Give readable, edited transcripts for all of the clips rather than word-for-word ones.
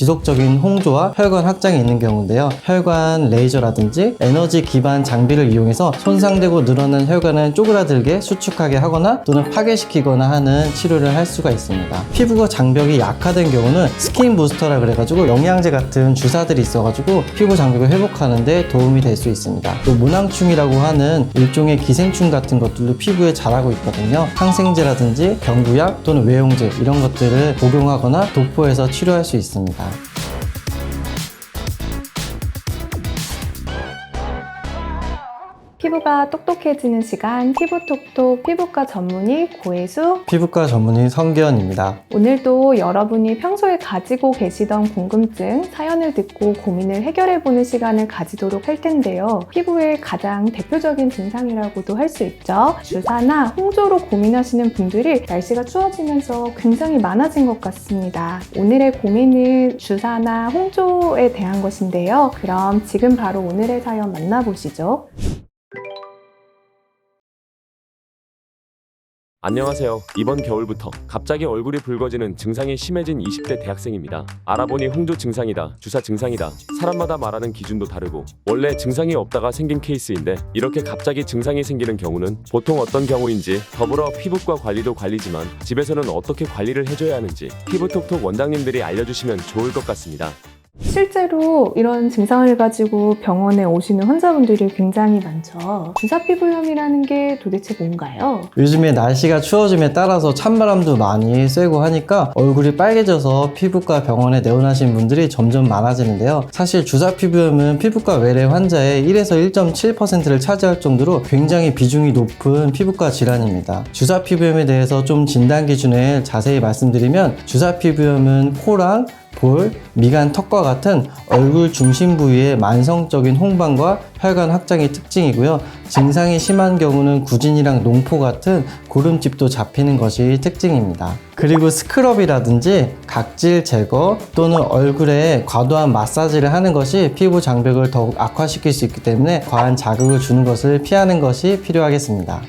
지속적인 홍조와 혈관 확장이 있는 경우인데요. 혈관 레이저라든지 에너지 기반 장비를 이용해서 손상되고 늘어난 혈관을 쪼그라들게 수축하게 하거나 또는 파괴시키거나 하는 치료를 할 수가 있습니다. 피부가 장벽이 약화된 경우는 스킨 부스터라 그래가지고 영양제 같은 주사들이 있어가지고 피부 장벽을 회복하는 데 도움이 될 수 있습니다. 또 모낭충이라고 하는 일종의 기생충 같은 것들도 피부에 자라고 있거든요. 항생제라든지 경구약 또는 외용제 이런 것들을 복용하거나 도포해서 치료할 수 있습니다. 피부가 똑똑해지는 시간, 피부톡톡 피부과 전문의 고혜수, 피부과 전문의 성기현입니다. 오늘도 여러분이 평소에 가지고 계시던 궁금증, 사연을 듣고 고민을 해결해보는 시간을 가지도록 할 텐데요. 피부의 가장 대표적인 증상이라고도 할 수 있죠. 주사나 홍조로 고민하시는 분들이 날씨가 추워지면서 굉장히 많아진 것 같습니다. 오늘의 고민은 주사나 홍조에 대한 것인데요. 그럼 지금 바로 오늘의 사연 만나보시죠. 안녕하세요. 이번 겨울부터 갑자기 얼굴이 붉어지는 증상이 심해진 20대 대학생입니다. 알아보니 홍조 증상이다, 주사 증상이다. 사람마다 말하는 기준도 다르고 원래 증상이 없다가 생긴 케이스인데 이렇게 갑자기 증상이 생기는 경우는 보통 어떤 경우인지, 더불어 피부과 관리도 관리지만 집에서는 어떻게 관리를 해줘야 하는지 피부톡톡 원장님들이 알려주시면 좋을 것 같습니다. 실제로 이런 증상을 가지고 병원에 오시는 환자분들이 굉장히 많죠. 주사피부염이라는 게 도대체 뭔가요? 요즘에 날씨가 추워짐에 따라서 찬바람도 많이 쐬고 하니까 얼굴이 빨개져서 피부과 병원에 내원하신 분들이 점점 많아지는데요. 사실 주사피부염은 피부과 외래 환자의 1에서 1.7%를 차지할 정도로 굉장히 비중이 높은 피부과 질환입니다. 주사피부염에 대해서 좀 진단 기준을 자세히 말씀드리면 주사피부염은 코랑 볼, 미간, 턱과 같은 얼굴 중심 부위의 만성적인 홍반과 혈관 확장이 특징이고요. 증상이 심한 경우는 구진이랑 농포 같은 고름집도 잡히는 것이 특징입니다. 그리고 스크럽이라든지 각질 제거 또는 얼굴에 과도한 마사지를 하는 것이 피부 장벽을 더욱 악화시킬 수 있기 때문에 과한 자극을 주는 것을 피하는 것이 필요하겠습니다.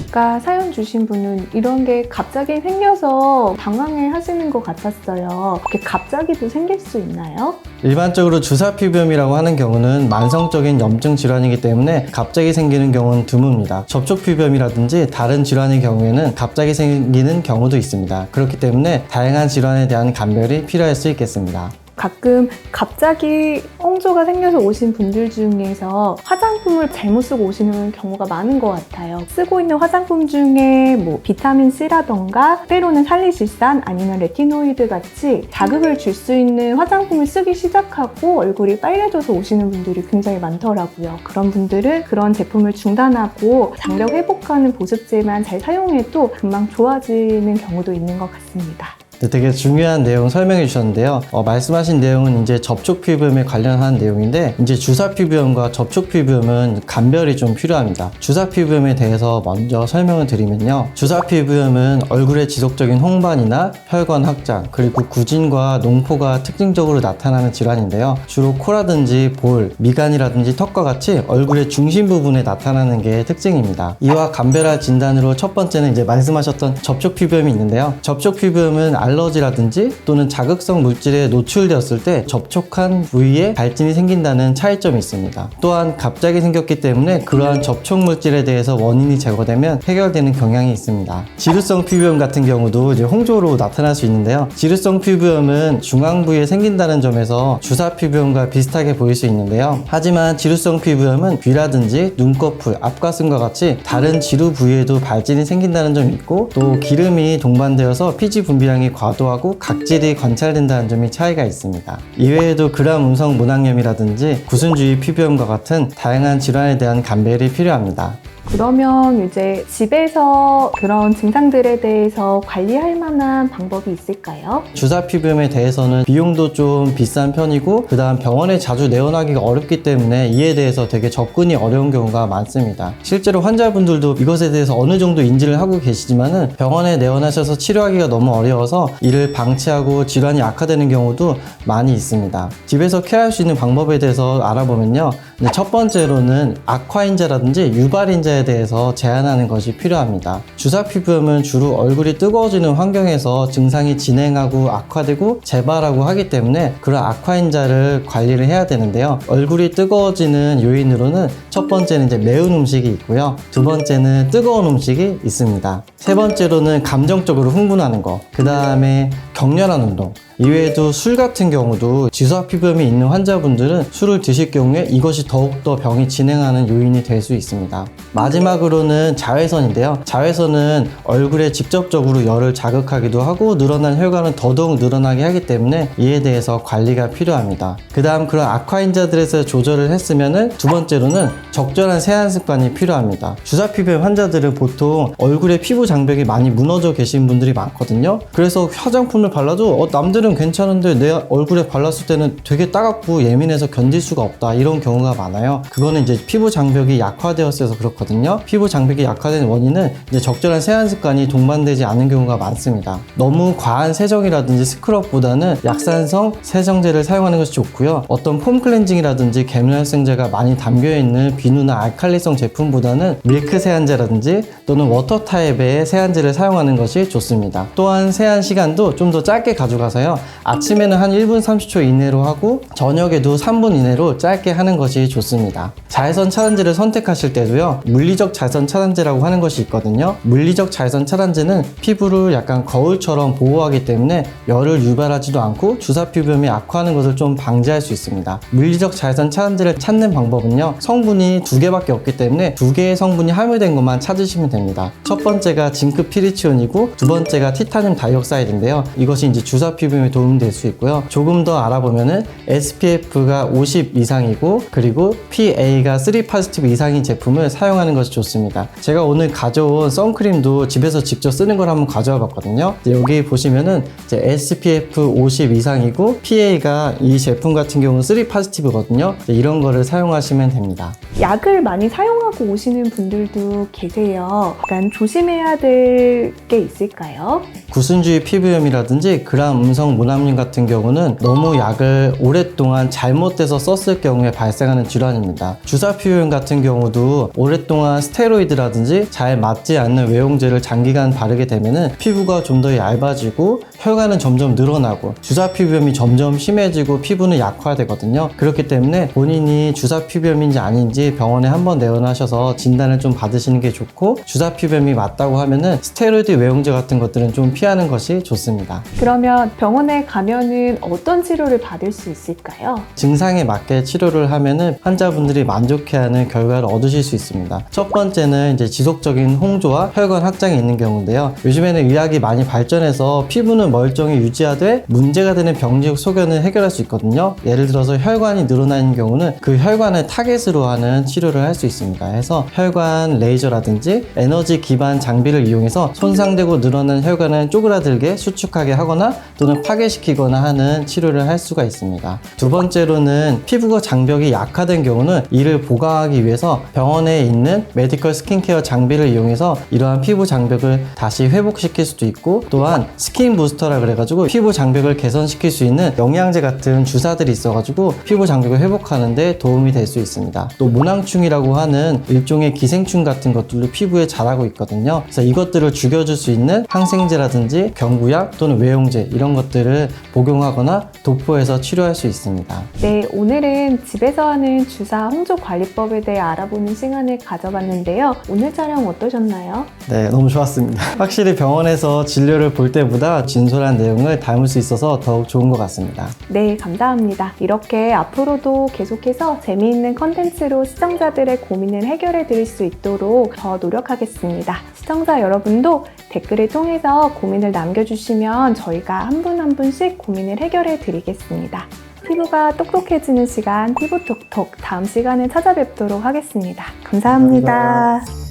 아까 사연 주신 분은 이런 게 갑자기 생겨서 당황해 하시는 것 같았어요. 그게 갑자기도 생길 수 있나요? 일반적으로 주사피부염이라고 하는 경우는 만성적인 염증 질환이기 때문에 갑자기 생기는 경우는 드뭅니다. 접촉피부염이라든지 다른 질환의 경우에는 갑자기 생기는 경우도 있습니다. 그렇기 때문에 다양한 질환에 대한 감별이 필요할 수 있겠습니다. 가끔 갑자기 홍조가 생겨서 오신 분들 중에서 화장품을 잘못 쓰고 오시는 경우가 많은 것 같아요. 쓰고 있는 화장품 중에 비타민C라던가 때로는 살리실산 아니면 레티노이드 같이 자극을 줄 수 있는 화장품을 쓰기 시작하고 얼굴이 빨개져서 오시는 분들이 굉장히 많더라고요. 그런 분들은 그런 제품을 중단하고 장벽 회복하는 보습제만 잘 사용해도 금방 좋아지는 경우도 있는 것 같습니다. 되게 중요한 내용 설명해 주셨는데요. 말씀하신 내용은 이제 접촉 피부염에 관련한 내용인데 이제 주사 피부염과 접촉 피부염은 감별이 좀 필요합니다. 주사 피부염에 대해서 먼저 설명을 드리면요. 주사 피부염은 얼굴의 지속적인 홍반이나 혈관 확장 그리고 구진과 농포가 특징적으로 나타나는 질환인데요. 주로 코라든지 볼, 미간이라든지 턱과 같이 얼굴의 중심 부분에 나타나는 게 특징입니다. 이와 감별할 진단으로 첫 번째는 이제 말씀하셨던 접촉 피부염이 있는데요. 접촉 피부염은 알러지라든지 또는 자극성 물질에 노출되었을 때 접촉한 부위에 발진이 생긴다는 차이점이 있습니다. 또한 갑자기 생겼기 때문에 그러한 접촉 물질에 대해서 원인이 제거되면 해결되는 경향이 있습니다. 지루성 피부염 같은 경우도 이제 홍조로 나타날 수 있는데요. 지루성 피부염은 중앙 부위에 생긴다는 점에서 주사 피부염과 비슷하게 보일 수 있는데요. 하지만 지루성 피부염은 귀라든지 눈꺼풀, 앞가슴과 같이 다른 지루 부위에도 발진이 생긴다는 점이 있고 또 기름이 동반되어서 피지 분비량이 과도하고 각질이 관찰된다는 점이 차이가 있습니다. 이외에도 그람 운성 모낭염이라든지 구순주의 피부염과 같은 다양한 질환에 대한 감별이 필요합니다. 그러면 이제 집에서 그런 증상들에 대해서 관리할 만한 방법이 있을까요? 주사 피부염에 대해서는 비용도 좀 비싼 편이고 그 다음 병원에 자주 내원하기가 어렵기 때문에 이에 대해서 되게 접근이 어려운 경우가 많습니다. 실제로 환자분들도 이것에 대해서 어느 정도 인지를 하고 계시지만은 병원에 내원하셔서 치료하기가 너무 어려워서 이를 방치하고 질환이 악화되는 경우도 많이 있습니다. 집에서 케어할 수 있는 방법에 대해서 알아보면요. 첫 번째로는 악화인자라든지 유발인자 환자에 대해서 제한하는 것이 필요합니다. 주사 피부염은 주로 얼굴이 뜨거워지는 환경에서 증상이 진행하고 악화되고 재발하고 하기 때문에 그런 악화인자를 관리를 해야 되는데요. 얼굴이 뜨거워지는 요인으로는 첫 번째는 이제 매운 음식이 있고요. 두 번째는 뜨거운 음식이 있습니다. 세 번째로는 감정적으로 흥분하는 거, 그 다음에 격렬한 운동, 이외에도 술 같은 경우도 주사 피부염이 있는 환자분들은 술을 드실 경우에 이것이 더욱더 병이 진행하는 요인이 될 수 있습니다. 마지막으로는 자외선인데요. 자외선은 얼굴에 직접적으로 열을 자극하기도 하고 늘어난 혈관은 더더욱 늘어나게 하기 때문에 이에 대해서 관리가 필요합니다. 그 다음 그런 악화인자들에서 조절을 했으면은 두 번째로는 적절한 세안 습관이 필요합니다. 주사 피부염 환자들은 보통 얼굴에 피부 장벽이 많이 무너져 계신 분들이 많거든요. 그래서 화장품을 발라도 남들은 괜찮은데 내 얼굴에 발랐을 때는 되게 따갑고 예민해서 견딜 수가 없다, 이런 경우가 많아요. 그거는 이제 피부 장벽이 약화되었어서 그렇거든요. 피부 장벽이 약화된 원인은 이제 적절한 세안 습관이 동반되지 않은 경우가 많습니다. 너무 과한 세정이라든지 스크럽보다는 약산성 세정제를 사용하는 것이 좋고요. 어떤 폼 클렌징이라든지 계면활성제가 많이 담겨있는 비누나 알칼리성 제품보다는 밀크 세안제라든지 또는 워터 타입의 세안제를 사용하는 것이 좋습니다. 또한 세안 시간도 좀 더 짧게 가져가서요. 아침에는 한 1분 30초 이내로 하고 저녁에도 3분 이내로 짧게 하는 것이 좋습니다. 자외선 차단제를 선택하실 때도요. 물리적 자외선 차단제라고 하는 것이 있거든요. 물리적 자외선 차단제는 피부를 약간 거울처럼 보호하기 때문에 열을 유발하지도 않고 주사 피부염이 악화하는 것을 좀 방지할 수 있습니다. 물리적 자외선 차단제를 찾는 방법은요. 성분이 두 개밖에 없기 때문에 두 개의 성분이 함유된 것만 찾으시면 됩니다. 첫 번째가 징크 피리치온이고 두 번째가 티타늄 다이옥사이드인데요. 이것이 이제 주사 피부염에 도움이 될 수 있고요. 조금 더 알아보면은 SPF가 50 이상이고 그리고 PA가 3 포지티브 이상인 제품을 사용하는 것이 좋습니다. 제가 오늘 가져온 선크림도 집에서 직접 쓰는 걸 한번 가져와 봤거든요. 여기 보시면은 이제 SPF 50 이상이고 PA가 이 제품 같은 경우는 3 포지티브거든요. 이런 거를 사용하시면 됩니다. 약을 많이 사용하고 오시는 분들도 계세요. 약간 조심해야 될 게 있을까요? 구순주의 피부염이라든지 그람 음성 모낭염 같은 경우는 너무 약을 오랫동안 잘못돼서 썼을 경우에 발생하는 질환입니다. 주사 피부염 같은 경우도 오랫동안 스테로이드라든지 잘 맞지 않는 외용제를 장기간 바르게 되면은 피부가 좀 더 얇아지고 혈관은 점점 늘어나고 주사 피부염이 점점 심해지고 피부는 약화되거든요. 그렇기 때문에 본인이 주사 피부염인지 아닌지 병원에 한번 내원하셔서 진단을 좀 받으시는 게 좋고, 주사 피부염이 맞다고 하면은 스테로이드 외용제 같은 것들은 좀 피하는 것이 좋습니다. 그러면 병원에 가면은 어떤 치료를 받을 수 있을까요? 증상에 맞게 치료를 하면은 환자분들이 만족해하는 결과를 얻으실 수 있습니다. 첫 번째는 이제 지속적인 홍조와 혈관 확장이 있는 경우인데요. 요즘에는 의학이 많이 발전해서 피부는 멀쩡히 유지하되 문제가 되는 병리적 소견을 해결할 수 있거든요. 예를 들어서 혈관이 늘어나는 경우는 그 혈관을 타겟으로 하는 치료를 할 수 있습니다. 해서 혈관 레이저라든지 에너지 기반 장비를 이용해서 손상되고 늘어난 혈관을 쪼그라들게 수축하게 하거나 또는 파괴시키거나 하는 치료를 할 수가 있습니다. 두 번째로는 피부가 장벽이 약화된 경우는 이를 보강하기 위해서 병원에 있는 메디컬 스킨케어 장비를 이용해서 이러한 피부 장벽을 다시 회복시킬 수도 있고, 또한 스킨 부스터라 그래가지고 피부 장벽을 개선시킬 수 있는 영양제 같은 주사들이 있어가지고 피부 장벽을 회복하는 데 도움이 될 수 있습니다. 또 모낭충이라고 하는 일종의 기생충 같은 것들도 피부에 자라고 있거든요. 그래서 이것들을 죽여줄 수 있는 항생제라든지 경구약 또는 외용제, 이런 것들을 복용하거나 도포해서 치료할 수 있습니다. 네, 오늘은 집에서 하는 주사 홍조 관리법에 대해 알아보는 시간을 가져봤는데요. 오늘 촬영 어떠셨나요? 네, 너무 좋았습니다. 확실히 병원에서 진료를 볼 때보다 진솔한 내용을 담을 수 있어서 더욱 좋은 것 같습니다. 네, 감사합니다. 이렇게 앞으로도 계속해서 재미있는 컨텐츠로 시청자들의 고민을 해결해 드릴 수 있도록 더 노력하겠습니다. 시청자 여러분도 댓글을 통해서 고민을 남겨주시면 저희가 한 분 한 분씩 고민을 해결해 드리겠습니다. 피부가 똑똑해지는 시간 피부톡톡, 다음 시간에 찾아뵙도록 하겠습니다. 감사합니다.